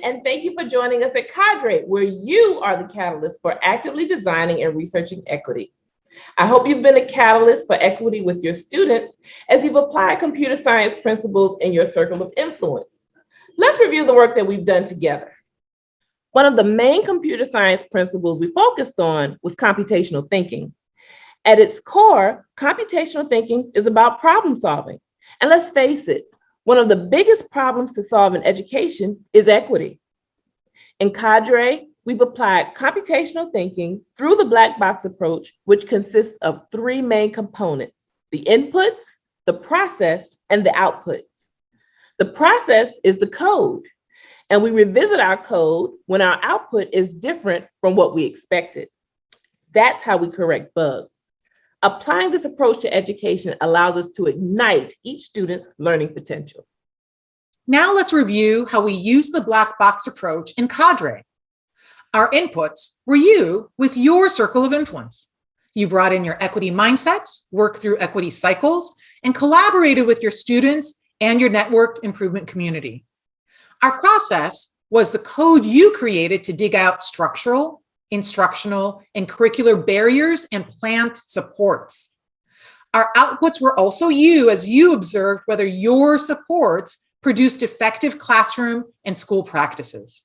and thank you for joining us at CADRE, where you are the catalyst for actively designing and researching equity. I hope you've been a catalyst for equity with your students as you've applied computer science principles in your circle of influence. Let's review the work that we've done together. One of the main computer science principles we focused on was computational thinking. At its core, computational thinking is about problem solving. And let's face it, one of the biggest problems to solve in education is equity. In CADRE, we've applied computational thinking through the black box approach, which consists of three main components: the inputs, the process, and the outputs. The process is the code, and we revisit our code when our output is different from what we expected. That's how we correct bugs. Applying this approach to education allows us to ignite each student's learning potential. Now let's review how we use the black box approach in CADRE. Our inputs were you with your circle of influence. You brought in your equity mindsets, worked through equity cycles, and collaborated with your students and your network improvement community. Our process was the code you created to dig out structural, instructional, and curricular barriers and plant supports. Our outputs were also you as you observed whether your supports produced effective classroom and school practices.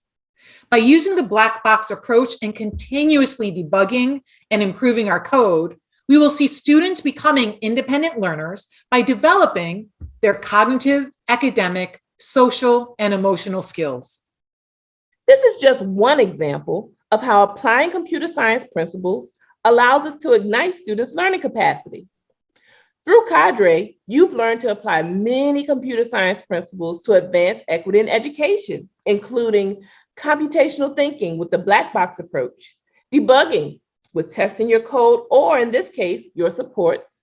By using the black box approach and continuously debugging and improving our code, we will see students becoming independent learners by developing their cognitive, academic, social, and emotional skills. This is just one example of how applying computer science principles allows us to ignite students' learning capacity. Through CADRE, you've learned to apply many computer science principles to advance equity in education, including computational thinking with the black box approach, debugging with testing your code, or in this case, your supports,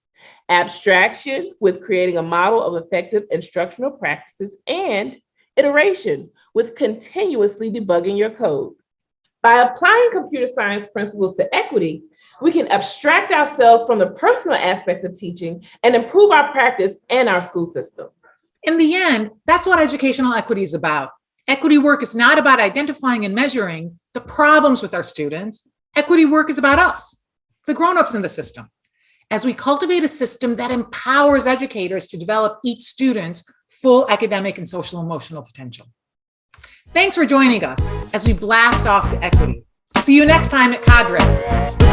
abstraction with creating a model of effective instructional practices, and iteration with continuously debugging your code. By applying computer science principles to equity, we can abstract ourselves from the personal aspects of teaching and improve our practice and our school system. In the end, that's what educational equity is about. Equity work is not about identifying and measuring the problems with our students. Equity work is about us, the grown-ups in the system, as we cultivate a system that empowers educators to develop each student's full academic and social emotional potential. Thanks for joining us as we blast off to equity. See you next time at CADRE.